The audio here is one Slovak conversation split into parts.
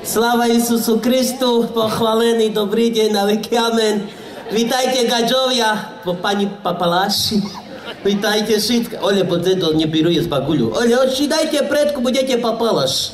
Sláva Isusu Kristu, pochválený, dobrý deň, na veky amen. Vítajte gadžovia, pani papaláši. Vítajte všetko. Ole, Zedo nebiruje z bagulu. Ole, oči, dajte predku, budete papalaš.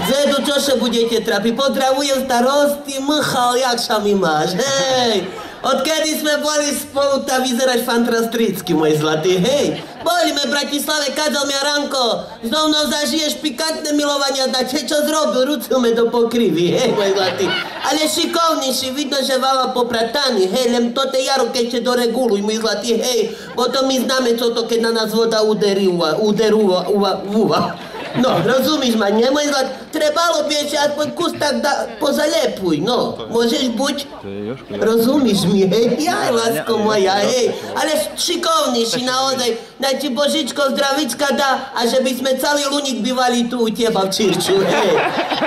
Zedu, čo še budete trapiť? Pozdravujem starosti, Michal, jak sa mi máš, hej. Odkedy sme boli spolu, tá vyzeráš fantasticky, môj zlatý, hej. Bolíme v Bratislave, kázal mi Ranko, znovu zažiješ pikantné milovania, dáte, čo zrobil, rucu me do pokriví, hej, môj zlatý. Ale šikovnejší, vidno, že váva poprataný, hej, len to te jaro, keď te doreguluj, môj zlatý, hej. Potom my známe, čo to, keď na nás voda uderúva. No, rozumíš ma, nie, môj zlatý? Trebalo by ešte aspoň kus tak pozalepuj, no. Môžeš buď? Rozumíš mi, hej? Jaj, lásko moja, hej. Ale šikovnejší, naozaj. Daj ti Božičko zdravicka dá, a že by sme celý luník bývali tu u teba v Čirču, hej.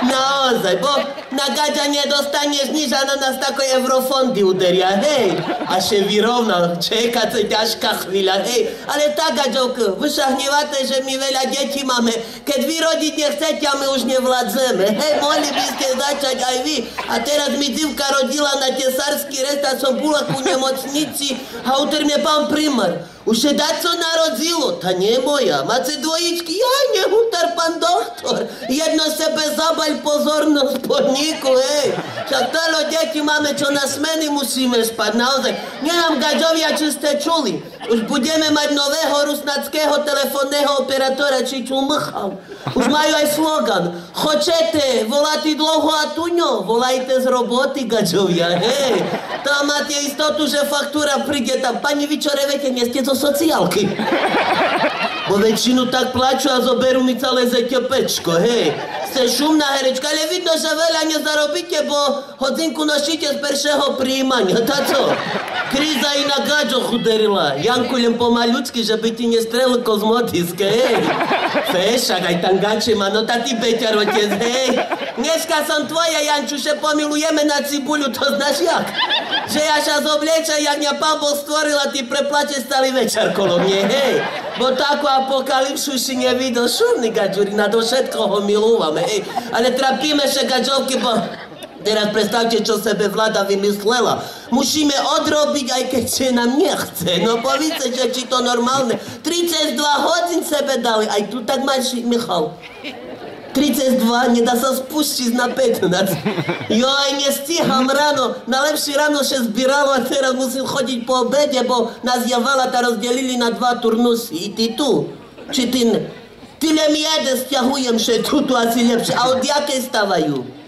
Naozaj, bo na gaďa nedostaneš nič, a na nás tako eurofondy uderia, hej. A še vyrovnal, čeká sa ťažká chvíľa, hej. Ale tak, gaďovko, vy sa hneváte, že my veľa detí máme. Keď vy rodiť nechcete, a my už nevládzeme. Hej, mohli by ste začať aj vy. A teraz mi dzivka rodila na tesársky rest, a som bola ku nemocnici, a uter mne pán primár. Už je daco narodilo, ta nie moja. Máte dvojičky? Ja nehutar, pán doktor. Jedno sebe zabaľ pozornosť podniku, hej. Však telo deti máme, čo na smeny musíme spať, naozaj. Nemám gaďovia, či ste čuli. Už budeme mať nového rusnackého telefónneho operátora, či čul Michal. Už majú aj slogan. Chcete volať dlho a tuňo? Volajte z roboty, gaďovia, hej. Tam máte istotu, že faktúra príde tam. Pani, vy čo revete, nie ste zo sociálky. Bo väčšinu tak plaču a zoberú mi celé ZTPčko, hej. Ste šumná herečka, ale vidno, že veľa nezarobíte, bo hodinku nosíte z peršieho príjmania. Tá co? Kríza i na gaďoch uderila. Janku len pomaľucky, že by ti nestrelil kozmotiske, hej. Fešak, aj tam gače má, no tá ty Peťar otec, hej. Dneska som tvoja, Janču, že pomilujeme na cibuľu, to znaš jak? Že ja sa zoblieča, jak mňa pán Boh stvoril, a ty preplačeš celý večer kolo mne, hej. Bo takú apokalypsu si nevidel, šumný gaďurina, do všetkoho milúvame, hej. Ale trapíme sa gaďovky, bo teraz predstavte, čo sebe vláda vymyslela. Musíme odrobiť, aj keď sa nám nechce. No povíte, že či to normálne. 32 hodín sebe dali, aj tu tak máš, Michal. 32, nedá sa spustiť na 15. Joj, nestíham ráno. Najlepšie ráno sa zbíralo, a teraz musím chodiť po obede, bo nás javala, tá rozdelili na 2 turnusy. I ty tu? Či ty ne? Ty len jeden stiahujem, že tu asi lepšie. A od jakej stávajú?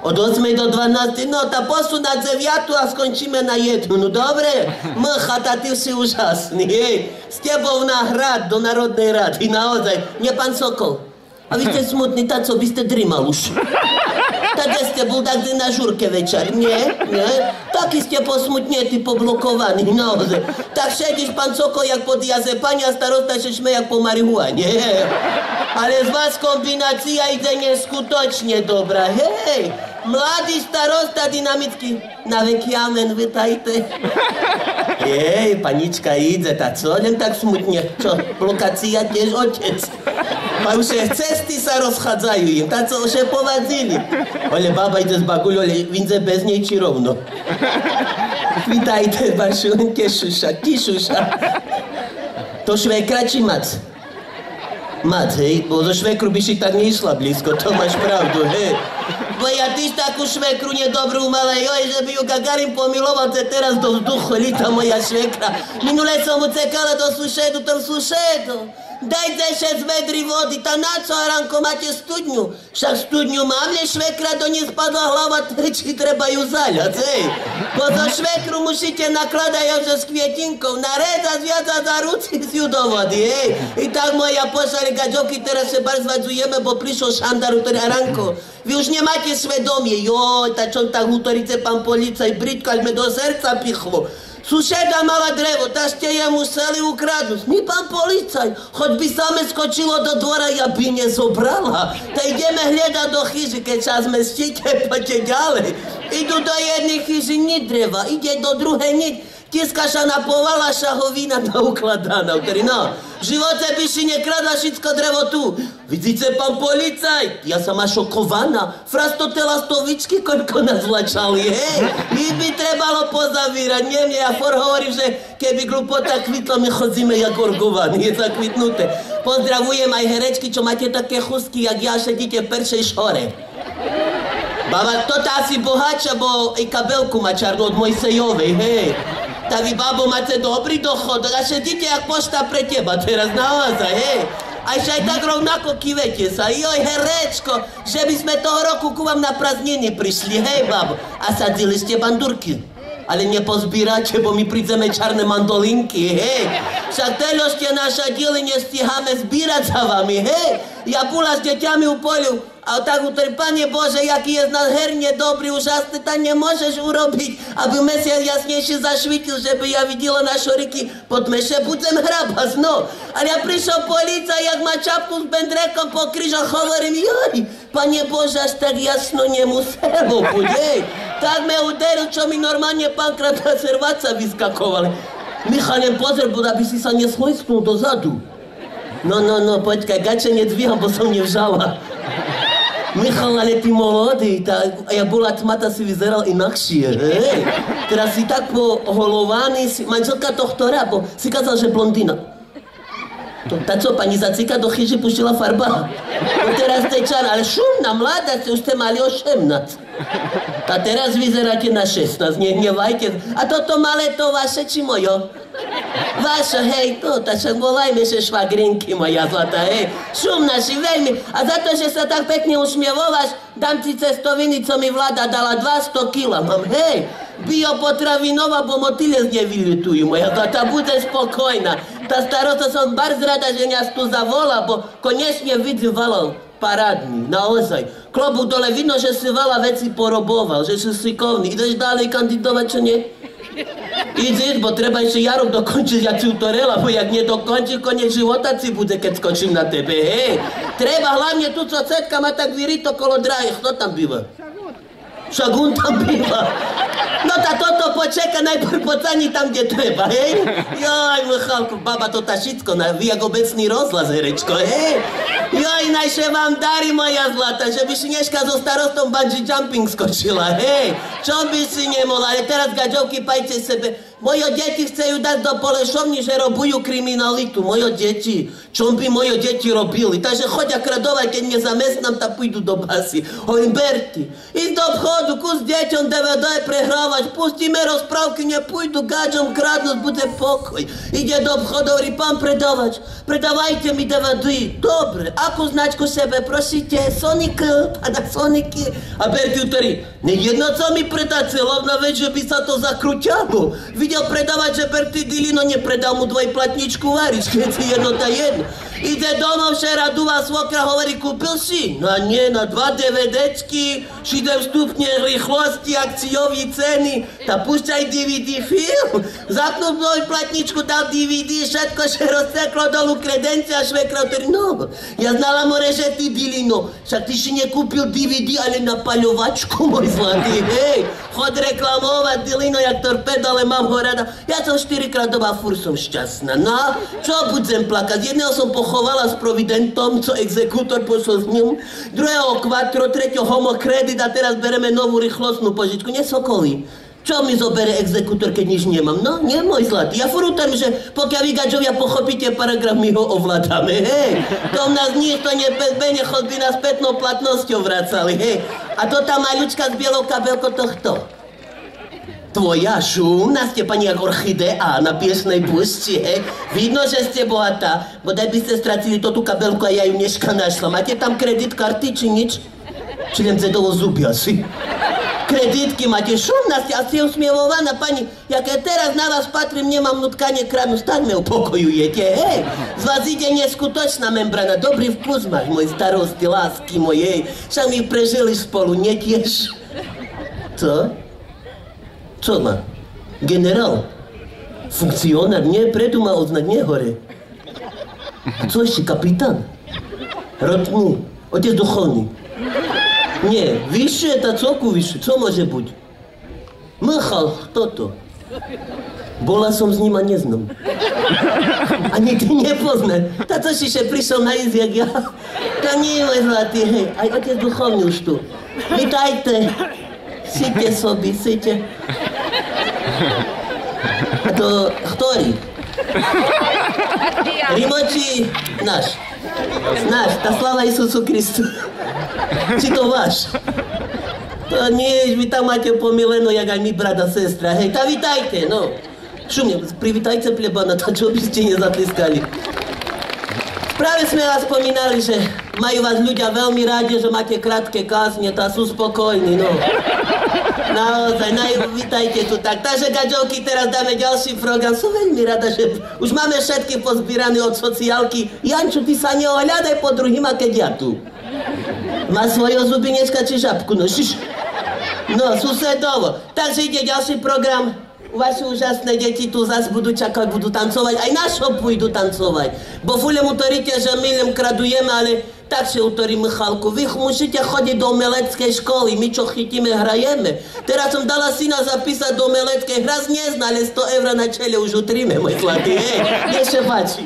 Od 8 do 12, no tá posunať 9 a skončíme na 1. No dobre? Mchata, ty si úžasný, hej. S tebou na hrad, do Národnej rady, naozaj. Nie, pán Sokol. A vy ste smutný, tá co, vy ste drimal už. Tá kde ste bol tak na žurke večer, nie? Taký ste posmutnetý, poblokovaný, naozaj. Tak sedíš, pán Sokol, jak po diazepani, a starosta šešme, jak po marihuane. Ale z vás kombinácia ide neskutočne dobrá, hej. Mladý starosta, dynamický. Na veky amen, vitajte. Jej, panička ide, tá co? Len tak smutne. Čo, lokácia tiež otec. A už cesty sa rozchádzajú im, tá co už povadzili. Ale baba ide z baguľu, ale vinze bez nej či rovno. Vitajte, vašu Tišuša. To švekra či mac? Mac, hej, bo zo švekru by si tak neišla blízko, to máš pravdu, hej. Bo ja tyž takú švekru nedobrú mala, joj, že by ju Gagarin pomiloval, že teraz do vzduchu lita moja švekra. Minule som mu cekala do sušedu, tam sušedu. Dajte 6 vedry vody, tá na co, Aranko, máte studňu? Však studňu mám, len švekra do nej spadla hlava, či treba ju zaľať, hej. Bo za švekru musíte nakladať že s kvietinkou, narezať, zviazať za ruci si ju do vody, hej. I tak moja pošali gaďovky, teraz sa bar zvadzujeme, bo prišiel šandaru, ktorý Aranko. Vy už nemáte svedomie, joj, tá čo tak hutorice, pán policaj, britko, až me do srdca pichlo. Suseda mala drevo, tá ste je museli ukradnúť. My, pán policaj, choď by same skočilo do dvora, ja by nezobrala. Ta ideme hľadať do chyži, keď sa zmestíte, poďte ďalej. Idú do jednej chyži, nič dreva, ide do druhej nič. Tieska sa napovala, šahovina naukladaná, ktorý no. V živote by si nekradla všetko drevo tu. Vidíte, pán policajt, ja som šokovaná. Frastotela stovičky, koľko nás vlačali, hej. My by trebalo pozavírať, nie mne. Ja for hovorím, že keby glupota kvitla, my chodzíme jak orgovaní, je zakvitnuté. Pozdravujem aj herečky, čo máte také chustky, jak ja, šedíte v peršej šore. Baba, toto asi bohača, bo i kabelku má čarnú od Mojsejovej, hej. Tak vy, babo, máte dobrý dochod, a šedíte jak pošta pre teba teraz naozaj, hej. A ešte aj tak rovnako kývete sa. Joj, herečko, že by sme toho roku ku vám na prázdniny prišli, hej, babo. A sadzili ste bandurky. Ale nepozbírače, bo my prídzeme čarné mandolinky, hej. Však teľošte nasadili, nestíhame zbírať za vami, hej. Ja bula s deťami u poliu. A tak utrý, Pane Bože, jaký je nádherne dobrý, úžasný, tak nemôžeš urobiť, aby mesiac jasnejšie zašvítil, že by ja videla na šoriky, poďme še budem hrabať, no. Ale ja prišiel policaj, jak ma čapku s bendrekom po krížoch, hovorím, joj, Pane Bože, až tak jasno nemuselo buď, hej. Tak me uderil, čo mi normálne pánkrát na serváca vyskakovali. Michal, len pozor, aby si sa neschojsknul dozadu. No, počkaj, gače nedvíham, bo som nevžala. Michal, ale ty molodý, jak bola tma, ta si vyzeral inakšie, hej. Teraz si tak poholovaný, manželka tohtora, bo si kázal, že blondína. Ta čo, pani Zacika do chyži puštila farba? No teraz ste čar, ale šumná, mladá, už ste mali 18. A teraz vyzeráte na 16, nehnevajte. A toto malé to vaše, či mojo? Vaša, hej, to, tak však volajme še švagrinky, moja zlata, hej. Šumná si veľmi. A za to, že sa tak pekne usmievovaš, dám ti cestoviny, co mi vláda dala 200 kg, mám, hej. Biopotravinová, bo motýle nevyľutujú, moja zlata, bude spokojná. Tá starosta som bardzo rada, že nás tu zavolá, bo konečne vidím valov. Parádny, naozaj. Klobúk dole, vidno, že si veľa veci poroboval, že si šikovný. Ideš ďalej kandidovať, čo nie? Ideš, bo treba ešte Jarok dokončiť, jak si utorela, bo jak nedokončí, koniec života si bude, keď skočím na tebe, hej. Treba hlavne tu, co cetka má tak vyrito kolo dráhy. Kto tam býva? Šagún tam býva. No tá toto počeka, najprv pocani tam, kde treba, hej. Joj, Michalku, baba, to tá šicko, vy jak obecný rozhlas, herečko, hej. Joj, najšie vám darí, moja zlata, že by si dneska so starostom bungee jumping skočila, hej. Čo by si nemohla, ale teraz gaďovky pajte sebe. Moje deti chcejú dať do polešovni, že robujú kriminalitu. Moje deti. Čo by moje deti robili? Takže chodia kradovať, keď mne zamestnám, tak pôjdu do basy. Hovorím, Berti, ísť do obchodu, kus deťom DVD prehrávať, pustíme rozprávky, nepôjdu gaďom kradnúť, bude pokoj. Ide do obchodu, hovorí, pán predavač, predávajte mi DVD. Dobre, akú značku sebe, prosíte? Sonic, pana Soniky. A Berti utorí, nejedno, co mi predá celovná vec, že by sa to zakrúťalo. Videl predávať, že Berti Dilino nepredal mu dvojplatničku varič, keď si jednota jedno. Ide domov, včera dúva svokra, hovorí, kúpil si? No nie, na 2 DVDčky, 7 stupne rýchlosti, akciový ceny, tá púšťaj DVD film. Zapnul dvojplatničku, dal DVD, všetko še rozseklo dolu kredencia, švekra, ktorý, no, ja znala more, že ty Dilino, však ty si nekúpil DVD, ale na paľovačku, môj zlatý, hej. Chod reklamovať, Dilino, jak torpedo, ale mám ho rada. Ja som 4-krát doma, furt som šťastná. No, čo budem plakať? Jedného som pochovala s providentom, co exekútor pošol s ním, druhého kvatro, tretieho homokredit a teraz bereme novú rýchlostnú požičku. Nesokolí. Čo mi zobere exekútor, keď nič nemám? No, nie, môj zlatý. Ja furt tam, že pokiaľ vy gaďovia pochopíte paragraf, my ho ovládame, hej. To v nás nikto nebezbene, chod by nás spätnou platnosťou vracali, hej. A to tá maľučka s bielou kabelkou tohto. Tvoja šumná ste, pani, jak orchidea na piesnej púšti, hej. Vidno, že ste bohatá, bodaj by ste stratili to tú kabelku a ja ju dneška našla. Máte tam kredit, karty, či nič? Či len cedovo zuby asi? Kreditky máte, šumná ste, a ste usmievovaná, pani, jaké teraz na vás patrím, nemám nutkanie kradnúť, tak me upokojujete, hej. Z vás ide neskutočná membrana, dobrý vkus máš, môj starosti, lásky mojej, však my prežili spolu, netiež. Co? Co má? Generál? Funkcionár? Nie, predu má oznať, nie hore. A co ešte, kapitán? Rotný? Otec duchovný? Nie, vyššie, tá celku vyššie, co môže byť? Michal, kto to? Bola som s ním a neznám. Ani ty nepoznáš. Táto si še prišiel na ísť, jak ja. To nie, môj zlatý, hej. Aj otec duchovný už tu. Vítajte. Sýte soby, sýte. A to ktorý? Rimoči náš. Náš, tá sláva Isusu Kristu. Či to váš? To nie, vy tam máte pomileno, jak aj my, brat a sestra. Hej, tá vítajte, no. Šumne, privítajte plebana, tá čo by ste nezatliskali. Práve sme vás spomínali, že majú vás ľudia veľmi rádi, že máte krátke kázne, tá sú spokojní, no. Naozaj, vítajte tu tak. Takže, gaďovky, teraz dáme ďalší program. Som veľmi rada, že už máme všetky pozbírané od sociálky. Janču, ty sa neohľadaj po druhým, a keď ja tu. Má svojho zubinečka či žabku, no šiš. No, susedovo. Takže ide ďalší program. Vaše úžasné deti tu zase budú čakať, budú tancovať. Aj našo pôjdu tancovať. Bo fulem utoríte, že my len kradujeme, ale tak si utoríme chalku. Vy musíte chodiť do umeleckej školy. My čo chytíme, hrajeme. Teraz som dala syna zapísať do umeleckej. Raz neznali 100 eur na čele už utríme, môj zlatý. Hej, nech sa páči.